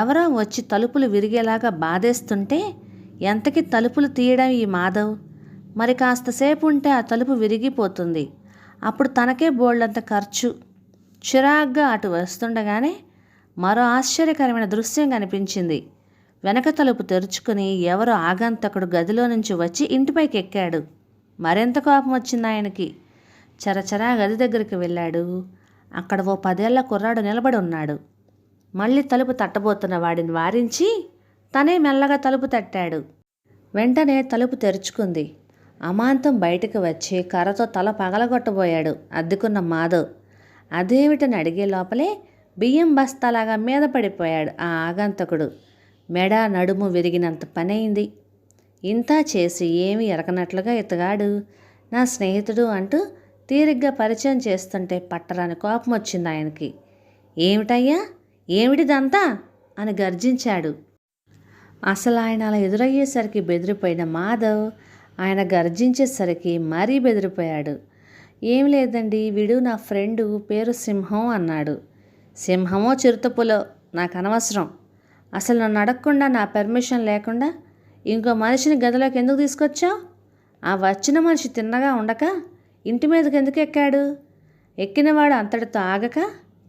[SPEAKER 1] ఎవరో వచ్చి తలుపులు విరిగేలాగా బాధేస్తుంటే ఎంతకి తలుపులు తీయడం ఈ మాధవ్? మరి కాస్తసేపు ఉంటే ఆ తలుపు విరిగిపోతుంది. అప్పుడు తనకే బోల్డంత ఖర్చు. చిరాగ్గా అటు వస్తుండగానే మరో ఆశ్చర్యకరమైన దృశ్యం కనిపించింది. వెనక తలుపు తెరుచుకుని ఎవరో ఆగంతకుడు గదిలో నుంచి వచ్చి ఇంటిపైకి ఎక్కాడు. మరింత కోపం వచ్చింది ఆయనకి. చరచరా గది దగ్గరికి వెళ్ళాడు. అక్కడ ఓ 10 ఏళ్ల కుర్రాడు నిలబడి ఉన్నాడు. మళ్ళీ తలుపు తట్టబోతున్న వాడిని వారించి తనే మెల్లగా తలుపు తట్టాడు. వెంటనే తలుపు తెరుచుకుంది. అమాంతం బయటకు వచ్చి కర్రతో తల పగలగొట్టబోయాడు అద్దెకున్న మాధవ్. అదేమిటని అడిగే లోపలే బియ్యం బస్తాలాగా మీద పడిపోయాడు ఆ ఆగంతకుడు. మెడ నడుము విరిగినంత పనైంది. ఇంతా చేసి ఏమీ ఎరగనట్లుగా ఇతగాడు నా స్నేహితుడు అంటూ తీరిగ్గా పరిచయం చేస్తుంటే పట్టరాని కోపం వచ్చింది ఆయనకి. ఏమిటయ్యా, ఏమిటిదంతా అని గర్జించాడు. అసలు ఆయన అలా ఎదురయ్యేసరికి బెదిరిపోయిన మాధవ్ ఆయన గర్జించేసరికి మరీ బెదిరిపోయాడు. ఏం లేదండి, వీడు నా ఫ్రెండు, పేరు సింహం అన్నాడు. సింహమో చిరుతపులో నాకు అనవసరం. అసలు నన్ను అడగకుండా నా పర్మిషన్ లేకుండా ఇంకో మనిషిని గదిలోకి ఎందుకు తీసుకొచ్చావు? ఆ వచ్చిన మనిషి తిన్నగా ఉండక ఇంటి మీదకి ఎందుకు ఎక్కాడు? ఎక్కినవాడు అంతటితో ఆగక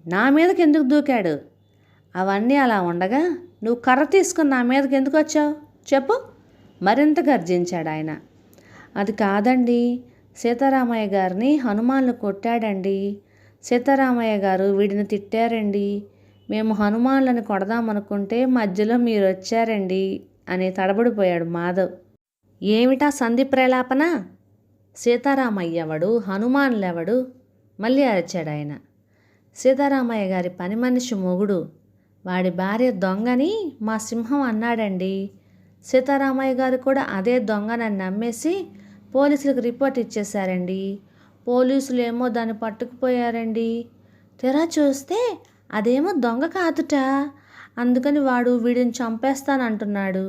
[SPEAKER 1] నా మీదకి ఎందుకు దూకాడు? అవన్నీ అలా ఉండగా నువ్వు కర్ర తీసుకుని నా మీదకి ఎందుకు వచ్చావు చెప్పు? మరింత గర్జించాడు ఆయన. అది కాదండి, సీతారామయ్య గారిని హనుమాన్లు కొట్టాడండి. సీతారామయ్య గారు వీడిని తిట్టారండి. మేము హనుమాన్లను కొడదామనుకుంటే మధ్యలో మీరు వచ్చారండి అని తడబడిపోయాడు మాధవ్. ఏమిటా సంధి ప్రలాపన? సీతారామయ్యవడు, హనుమాన్లెవడు? మళ్ళీ అరిచాడు ఆయన. సీతారామయ్య గారి పని మనిషి మొగుడు, వాడి భార్య దొంగని మా సింహం అన్నాడండి. సీతారామయ్య గారు కూడా అదే దొంగనని నమ్మేసి పోలీసులకు రిపోర్ట్ ఇచ్చేశారండి. పోలీసులు ఏమో దాన్ని పట్టుకుపోయారండి. తెరా చూస్తే అదేమో దొంగ కాదుట. అందుకని వాడు వీడిని చంపేస్తానంటున్నాడు.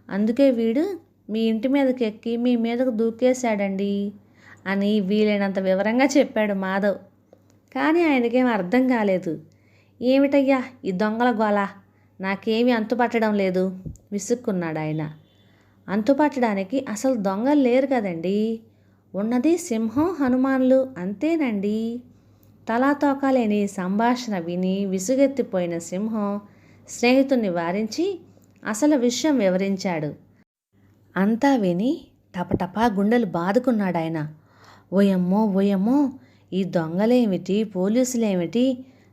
[SPEAKER 1] అందుకే వీడు మీ ఇంటి మీదకి ఎక్కి మీ మీదకు దూకేశాడండి అని వీలైనంత వివరంగా చెప్పాడు మాధవ్. కానీ ఆయనకేం అర్థం కాలేదు. ఏమిటయ్యా ఈ దొంగల గోల, నాకేమీ అంతుపట్టడం లేదు విసుక్కున్నాడు ఆయన. అంతుపట్టడానికి అసలు దొంగలు లేరు కదండి, ఉన్నది సింహం, హనుమాన్లు అంతేనండి. తలాతోకాలేని సంభాషణ విని విసుగెత్తిపోయిన సింహం స్నేహితుణ్ణి వారించి అసలు విషయం వివరించాడు. అంతా విని టపటపా గుండెలు బాదుకున్నాడాయన. ఓయమ్మో ఓయమ్మో, ఈ దొంగలేమిటి, పోలీసులేమిటి,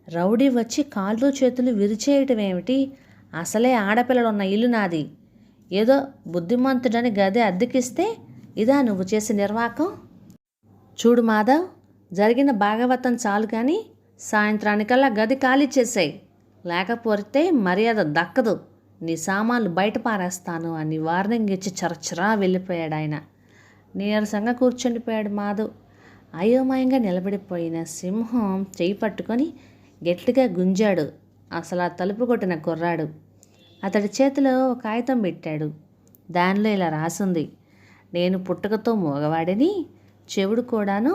[SPEAKER 1] రౌడీ వచ్చి కాళ్ళు చేతులు విరిచేయటం ఏమిటి? అసలే ఆడపిల్లలున్న ఇల్లు నాది. ఏదో బుద్ధిమంతుడని గది అద్దెకిస్తే ఇదా నువ్వు చేసే నిర్వాకం? చూడు మాధవ్, జరిగిన భాగవతం చాలు కానీ సాయంత్రానికల్లా గది ఖాళీ చేసాయి, లేకపోతే మర్యాద దక్కదు, నీ సామాన్లు బయట పారేస్తాను అని వార్నింగ్ ఇచ్చి చరచరా వెళ్ళిపోయాడు ఆయన. నీరసంగా కూర్చుండిపోయాడు మాధవ్. అయోమయంగా నిలబడిపోయిన సింహం చెయ్యి పట్టుకొని గట్టిగా గుంజాడు అసలు ఆ తలుపు కొట్టిన కుర్రాడు. అతడి చేతిలో ఒక కాగితం పెట్టాడు. దానిలో ఇలా రాసుంది: నేను పుట్టుకతో మోగవాడిని, చెవుడు కూడాను,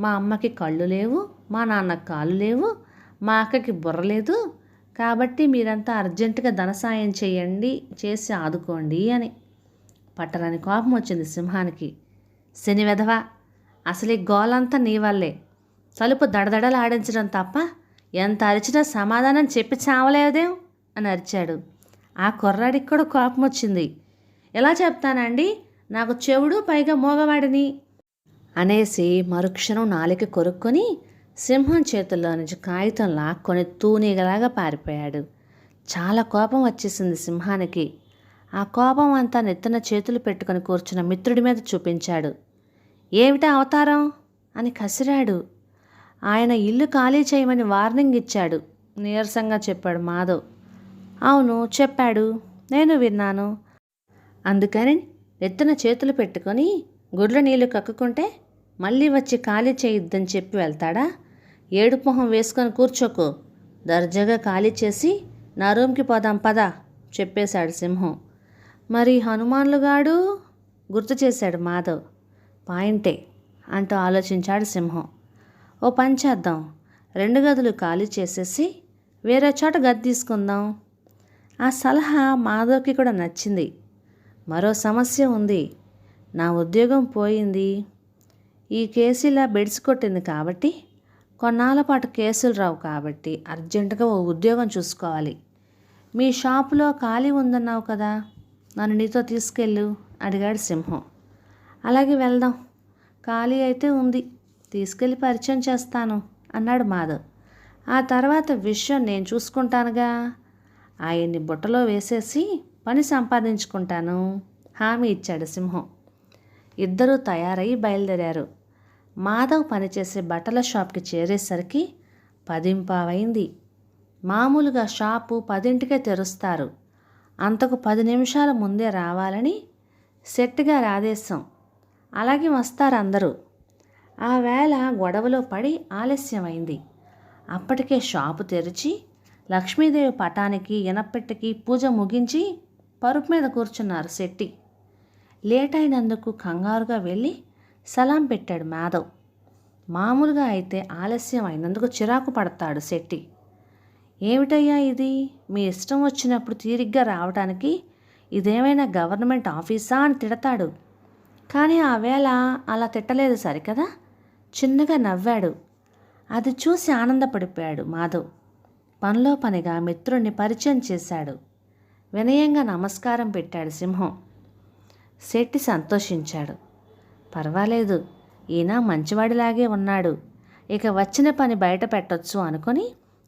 [SPEAKER 1] మా అమ్మకి కళ్ళు లేవు, మా నాన్నకి కాళ్ళు లేవు, మా అక్కకి బుర్ర లేదు, కాబట్టి మీరంతా అర్జెంటుగా ధన సాయం చేసి ఆదుకోండి అని. పట్టరాని కోపం వచ్చింది సింహానికి. శని వెధవా, అసలు ఈ గోలంతా నీ వల్లే. తలుపు దడదడలు ఆడించడం తప్ప ఎంత అరిచినా సమాధానం చెప్పి చావలేదేం అని అరిచాడు. ఆ కుర్రాడికి కూడా కోపం వచ్చింది. ఎలా చెప్తానండి, నాకు చెవుడు, పైగా మోగవాడిని అనేసి మరుక్షణం నాలిక కొరుక్కొని సింహం చేతుల్లో నుంచి కాగితం లాక్కొని తూనీగలాగా పారిపోయాడు. చాలా కోపం వచ్చేసింది సింహానికి. ఆ కోపం అంతా నెత్తిన చేతులు పెట్టుకొని కూర్చున్న మిత్రుడి మీద చూపించాడు. ఏమిటా అవతారం అని కసిరాడు. ఆయన ఇల్లు ఖాళీ చేయమని వార్నింగ్ ఇచ్చాడు, నీరసంగా చెప్పాడు మాధవ్. అవును చెప్పాడు, నేను విన్నాను. అందుకని నెత్తిన చేతులు పెట్టుకొని గుడ్ల నీళ్లు కక్కుకుంటే మళ్ళీ వచ్చి ఖాళీ చేయొద్దని చెప్పి వెళ్తాడా? ఏడుపు మొహం వేసుకొని కూర్చోకు, దర్జాగా ఖాళీ చేసి నా రూమ్కి పోదాం పదా చెప్పేశాడు సింహం. మరి హనుమాన్లుగాడు గుర్తు చేశాడు మాధవ్. పాయింటే అంటూ ఆలోచించాడు సింహం. ఓ పని చేద్దాం, 2 గదులు ఖాళీ చేసేసి వేరే చోట గది తీసుకుందాం. ఆ సలహా మాధవ్కి కూడా నచ్చింది. మరో సమస్య ఉంది, నా ఉద్యోగం పోయింది. ఈ కేసు ఇలా బెడిసి కొట్టింది కాబట్టి కొన్నాళ్ళ పాటు కేసులు రావు కాబట్టి అర్జెంటుగా ఓ ఉద్యోగం చూసుకోవాలి. మీ షాపులో ఖాళీ ఉందన్నావు కదా, నన్ను నీతో తీసుకెళ్ళు అడిగాడు సింహం. అలాగే వెళ్దాం, ఖాళీ అయితే ఉంది, తీసుకెళ్ళి పరిచయం చేస్తాను అన్నాడు మాధవ్. ఆ తర్వాత విషయం నేను చూసుకుంటానుగా, ఆయన్ని బుట్టలో వేసేసి పని సంపాదించుకుంటాను హామీ ఇచ్చాడు సింహం. ఇద్దరూ తయారై బయలుదేరారు. మాధవ్ పనిచేసే బట్టల షాప్కి చేరేసరికి 10:15 మామూలుగా షాపు 10ంటికే తెరుస్తారు. అంతకు 10 నిమిషాల ముందే రావాలని సెట్గా ఆదేశం. అలాగే వస్తారు అందరూ. ఆ వేళ గొడవలో పడి ఆలస్యమైంది. అప్పటికే షాపు తెరిచి లక్ష్మీదేవి పటానికి ఇనపెట్టెకి పూజ ముగించి పరుపు మీద కూర్చున్నారు శెట్టి. లేట్ అయినందుకు కంగారుగా వెళ్ళి సలాం పెట్టాడు మాధవ్. మామూలుగా అయితే ఆలస్యం అయినందుకు చిరాకు పడతాడు శెట్టి. ఏమిటయ్యా ఇది, మీ ఇష్టం వచ్చినప్పుడు తీరిగ్గా రావడానికి ఇదేమైనా గవర్నమెంట్ ఆఫీసా అని తిడతాడు. కానీ ఆ వేళ అలా తిట్టలేదు సరికదా. చిన్నగా నవ్వాడు. అది చూసి ఆనందపడిపోయాడు మాధవ్. పనిలో పనిగా మిత్రుణ్ణి పరిచయం చేశాడు. వినయంగా నమస్కారం పెట్టాడు సింహం. శెట్టి సంతోషించాడు. పర్వాలేదు, ఈయన మంచివాడిలాగే ఉన్నాడు, ఇక వచ్చిన పని బయట పెట్టొచ్చు అనుకొని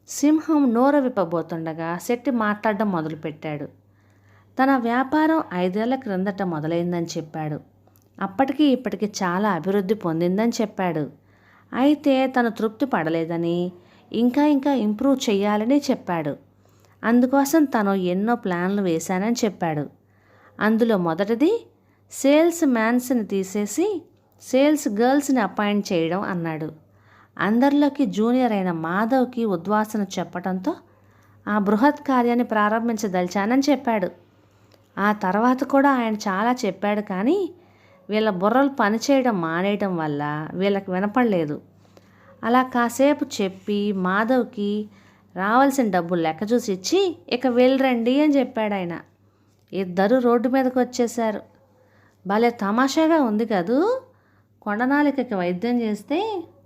[SPEAKER 1] సింహం నోరు విప్పబోతుండగా శెట్టి మాట్లాడడం మొదలుపెట్టాడు. తన వ్యాపారం 5 ఏళ్ల క్రిందట మొదలైందని చెప్పాడు. అప్పటికి ఇప్పటికి చాలా అభివృద్ధి పొందిందని చెప్పాడు. అయితే తను తృప్తి పడలేదని ఇంకా ఇంప్రూవ్ చేయాలని చెప్పాడు. అందుకోసం తను ఎన్నో ప్లాన్లు వేశానని చెప్పాడు. అందులో మొదటిది సేల్స్ మ్యాన్స్ని తీసేసి సేల్స్ గర్ల్స్ని అపాయింట్ చేయడం అన్నాడు. అందరిలోకి జూనియర్ అయిన మాధవ్కి ఉద్వాసన చెప్పడంతో ఆ బృహత్ కార్యాన్ని ప్రారంభించదలిచానని చెప్పాడు. ఆ తర్వాత కూడా ఆయన చాలా చెప్పాడు, కానీ వీళ్ళ బుర్రలు పనిచేయడం మానేయడం వల్ల వీళ్ళకి వినపడలేదు. అలా కాసేపు చెప్పి మాధవ్కి రావాల్సిన డబ్బులు లెక్క చూసి ఇచ్చి ఇక వెళ్ళరండి అని చెప్పాడు ఆయన. ఇద్దరు రోడ్డు మీదకి వచ్చేశారు. భలే తమాషాగా ఉంది కదూ, కొండనాలికకి వైద్యం చేస్తే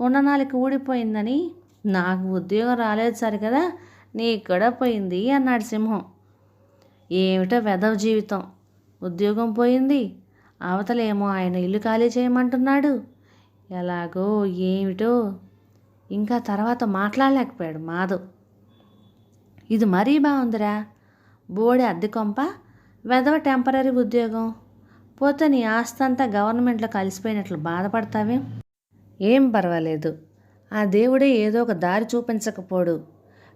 [SPEAKER 1] ఉన్ననాలిక ఊడిపోయిందని, నాకు ఉద్యోగం రాలేదు సరి కదా, నీకు కూడా పోయింది అన్నాడు సింహం. ఏమిటో వెధవ జీవితం, ఉద్యోగం పోయింది, అవతలేమో ఆయన ఇల్లు ఖాళీ చేయమంటున్నాడు. ఎలాగో ఏమిటో. ఇంకా తర్వాత మాట్లాడలేకపోయాడు మాధవ్. ఇది మరీ బాగుందిరా, బోడి అద్దె కొంప, వెధవ టెంపరీ ఉద్యోగం పోతే నీ ఆస్తంతా గవర్నమెంట్లో కలిసిపోయినట్లు బాధపడతావేం? ఏం పర్వాలేదు, ఆ దేవుడే ఏదో ఒక దారి చూపించకపోడు.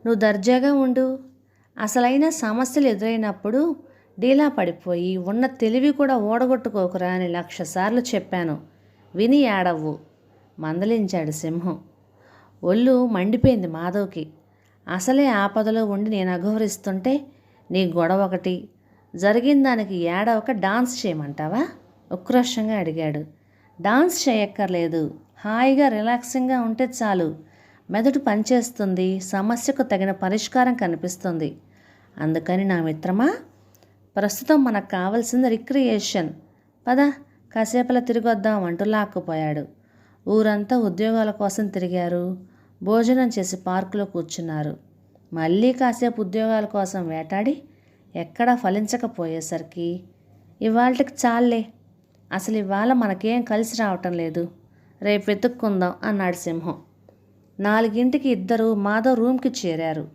[SPEAKER 1] నువ్వు దర్జాగా ఉండు. అసలైన సమస్యలు ఎదురైనప్పుడు డీలా పడిపోయి ఉన్న తెలివి కూడా ఓడగొట్టుకోకురా అని 1,00,000 సార్లు చెప్పాను. విని ఏడవ్వు మందలించాడు సింహం. ఒళ్ళు మండిపోయింది మాధవ్కి. అసలే ఆపదలో ఉండి నేను అఘోరిస్తుంటే నీ గొడవ ఒకటి, జరిగిన దానికి ఏడవక డాన్స్ చేయమంటావా? ఉక్రోషంగా అడిగాడు. డాన్స్ చేయక్కర్లేదు, హాయిగా రిలాక్సింగ్గా ఉంటే చాలు. మెదడు పనిచేస్తుంది, సమస్యకు తగిన పరిష్కారం కనిపిస్తుంది. అందుకని నా మిత్రమా, ప్రస్తుతం మనకు కావాల్సింది రిక్రియేషన్. పద కాసేపలా తిరిగొద్దాం అంటూ లాక్కుపోయాడు. ఊరంతా ఉద్యోగాల కోసం తిరిగారు. భోజనం చేసి పార్కులో కూర్చున్నారు. మళ్ళీ కాసేపు ఉద్యోగాల కోసం వేటాడి ఎక్కడా ఫలించకపోయేసరికి ఇవాళకి చాలే, అసలు ఇవాళ మనకేం కలిసి రావటం లేదు, రేపు వెతుక్కుందాం అన్నాడు సింహం. 4ంటికి ఇద్దరు మాధవ్ రూమ్కి చేరారు.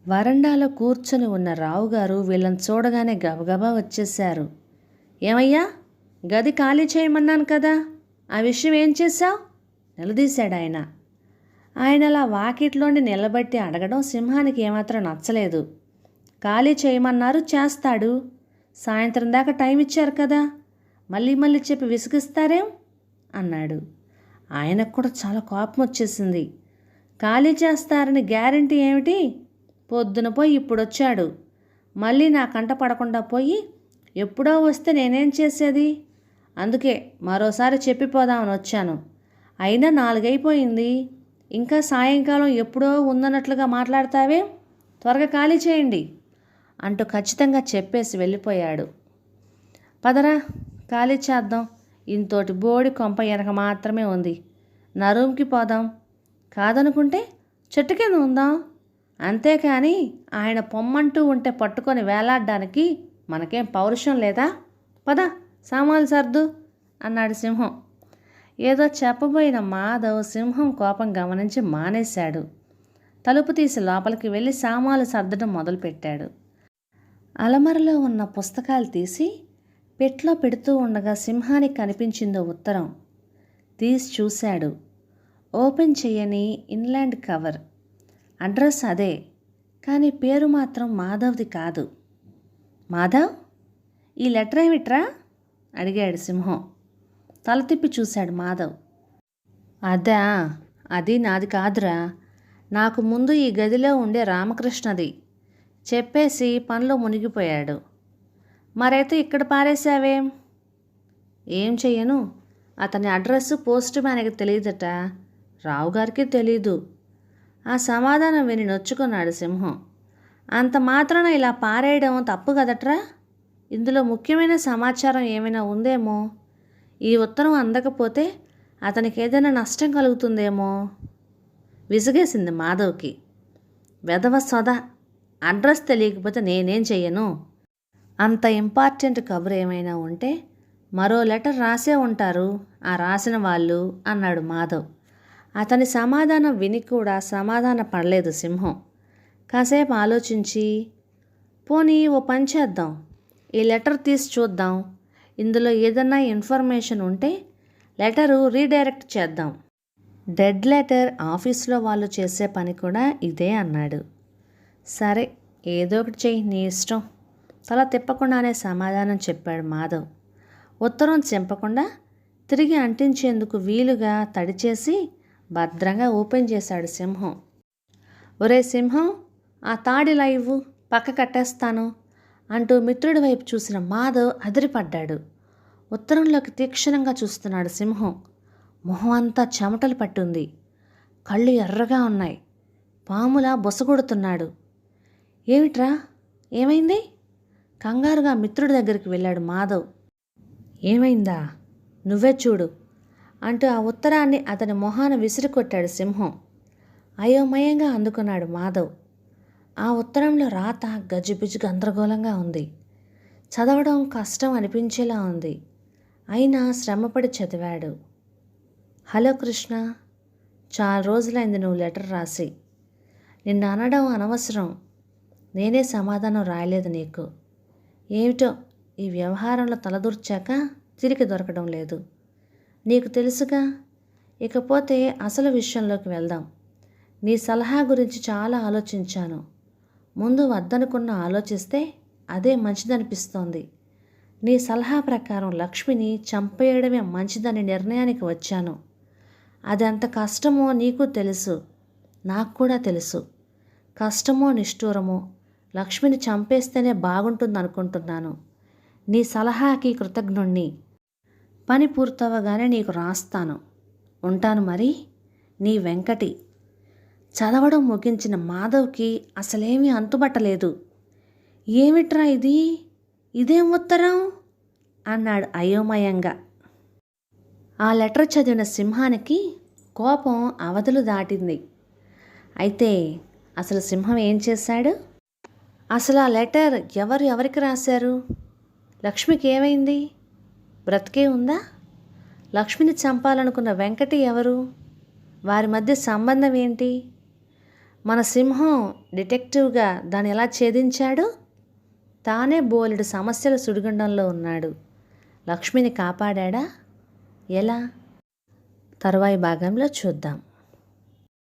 [SPEAKER 1] వరండాలో కూర్చొని ఉన్న రావుగారు వీళ్ళని చూడగానే గబగబా వచ్చేశారు. ఏమయ్యా, గది ఖాళీ చేయమన్నాను కదా, ఆ విషయం ఏం చేశావు? నిలదీశాడు ఆయన. ఆయన అలా వాకిట్లోని నిలబట్టి అడగడం సింహానికి ఏమాత్రం నచ్చలేదు. ఖాళీ చేయమన్నారు, చేస్తాడు. సాయంత్రం దాకా టైం ఇచ్చారు కదా, మళ్ళీ మళ్ళీ చెప్పి విసిగిస్తారేం అన్నాడు. ఆయనకు కూడా చాలా కోపం వచ్చేసింది. ఖాళీ చేస్తారని గ్యారెంటీ ఏమిటి? పొద్దున పోయి ఇప్పుడు వచ్చాడు, మళ్ళీ నా కంట పడకుండా పోయి ఎప్పుడో వస్తే నేనేం చేసేది? అందుకే మరోసారి చెప్పిపోదామని వచ్చాను. అయినా 4 అయిపోయింది, ఇంకా సాయంకాలం ఎప్పుడో ఉందన్నట్లుగా మాట్లాడతావే, త్వరగా ఖాళీ చేయండి అంటూ ఖచ్చితంగా చెప్పేసి వెళ్ళిపోయాడు. పదరా ఖాళీ చేద్దాం, ఇంతోటి బోడి కొంప వెనక మాత్రమే ఉంది, నా రూమ్కి పోదాం. కాదనుకుంటే చెట్టు కింద ఉందాం. అంతేకాని ఆయన పొమ్మంటూ ఉంటే పట్టుకొని వేలాడడానికి మనకేం పౌరుషం లేదా? పద సామాన్లు సర్దు అన్నాడు సింహం. ఏదో చెప్పబోయిన మాధవ్ సింహం కోపం గమనించి మానేశాడు. తలుపు తీసి లోపలికి వెళ్ళి సామాన్లు సర్దడం మొదలుపెట్టాడు. అలమరలో ఉన్న పుస్తకాలు తీసి పెట్లో పెడుతూ ఉండగా సింహానికి కనిపించిందో ఉత్తరం. తీసి చూశాడు. ఓపెన్ చేయని ఇన్లాండ్ కవర్. అడ్రస్ అదే, కానీ పేరు మాత్రం మాధవ్ది కాదు. మాధవ్, ఈ లెటర్ ఏమిట్రా అడిగాడు సింహం. తల తిప్పి చూశాడు మాధవ్. అదా, అది నాది కాదురా, నాకు ముందు ఈ గదిలో ఉండే రామకృష్ణది. చెప్పేసి పనిలో మునిగిపోయాడు. మరైతే ఇక్కడ పారేశావేం? ఏం చెయ్యను, అతని అడ్రస్సు పోస్ట్ మ్యాన్కి తెలియదట, రావుగారికి తెలీదు. ఆ సమాధానం విని నొచ్చుకున్నాడు సింహం. అంత మాత్రాన ఇలా పారేయడం తప్పు కదట్రా? ఇందులో ముఖ్యమైన సమాచారం ఏమైనా ఉందేమో. ఈ ఉత్తరం అందకపోతే అతనికి ఏదైనా నష్టం కలుగుతుందేమో. విసిగేసింది మాధవ్కి. వెధవ సొద, అడ్రస్ తెలియకపోతే నేనేం చెయ్యను. అంత ఇంపార్టెంట్ కబురు ఏమైనా ఉంటే మరో లెటర్ రాసే ఉంటారు ఆ రాసిన వాళ్ళు అన్నాడు మాధవ్. అతని సమాధానం విని కూడా సమాధాన పడలేదు సింహం. కాసేపు ఆలోచించి, పోనీ ఓ పని చేద్దాం, ఈ లెటర్ తీసి చూద్దాం, ఇందులో ఏదన్నా ఇన్ఫర్మేషన్ ఉంటే లెటరు రీడైరెక్ట్ చేద్దాం. డెడ్ లెటర్ ఆఫీస్లో వాళ్ళు చేసే పని కూడా ఇదే అన్నాడు. సరే ఏదో ఒకటి చెయ్యి, నీ ఇష్టం, తల తిప్పకుండానే సమాధానం చెప్పాడు మాధవ్. ఉత్తరం చింపకుండా తిరిగి అంటించేందుకు వీలుగా తడిచేసి భద్రంగా ఓపెన్ చేశాడు సింహం. ఒరే సింహం, ఆ తాడిలా ఇవ్వు, పక్క కట్టేస్తాను అంటూ మిత్రుడి వైపు చూసిన మాధవ్ అదిరిపడ్డాడు. ఉత్తరంలోకి తీక్షణంగా చూస్తున్నాడు సింహం. మొహం అంతా చెమటలు పట్టుంది, కళ్ళు ఎర్రగా ఉన్నాయి, పాములా బొసగొడుతున్నాడు. ఏమిట్రా, ఏమైంది? కంగారుగా మిత్రుడి దగ్గరికి వెళ్ళాడు మాధవ్. ఏమైందా, నువ్వే చూడు అంటూ ఆ ఉత్తరాన్ని అతని మొహాన విసిరికొట్టాడు సింహం. అయోమయంగా అందుకున్నాడు మాధవ్. ఆ ఉత్తరంలో రాత గజిబిజి గందరగోళంగా ఉంది. చదవడం కష్టం అనిపించేలా ఉంది. అయినా శ్రమపడి చదివాడు. హలో కృష్ణ, చాలా రోజులైంది నువ్వు లెటర్ రాసి. నిన్ను అనడం అనవసరం, నేనే సమాధానం రాయలేదు నీకు. ఏమిటో ఈ వ్యవహారంలో తలదూర్చాక తిరిగి దొరకడం లేదు. నీకు తెలుసుగా. ఇకపోతే అసలు విషయంలోకి వెళ్దాం. నీ సలహా గురించి చాలా ఆలోచించాను. ముందు వద్దనుకున్న ఆలోచిస్తే అదే మంచిదనిపిస్తోంది. నీ సలహా ప్రకారం లక్ష్మిని చంపేయడమే మంచిదని నిర్ణయానికి వచ్చాను. అది అంత కష్టమో నీకు తెలుసు, నాకు కూడా తెలుసు. కష్టమో నిష్ఠూరమో లక్ష్మిని చంపేస్తేనే బాగుంటుందనుకుంటున్నాను. నీ సలహాకి కృతజ్ఞుణ్ణి. పని పూర్తవగానే నీకు రాస్తాను. ఉంటాను మరి. నీ వెంకటి. చదవడం ముగించిన మాధవ్కి అసలేమీ అంతుబట్టలేదు. ఏమిట్రా ఇది? ఇదేం ఉత్తరం? అన్నాడు అయోమయంగా. ఆ లెటర్ చదివిన సింహానికి కోపం అవధులు దాటింది. అయితే అసలు సింహం ఏం చేశాడు? అసలు ఆ లెటర్ ఎవరికి రాశారు? లక్ష్మికి ఏమైంది? బ్రతికే ఉందా? లక్ష్మిని చంపాలనుకున్న వెంకటి ఎవరు? వారి మధ్య సంబంధం ఏంటి? మన సింహం డిటెక్టివ్గా దాన్ని ఎలా ఛేదించాడు? తానే బోలెడు సమస్యల సుడిగుండంలో ఉన్నాడు. లక్ష్మిని కాపాడా? ఎలా? తరువాయి భాగంలో చూద్దాం.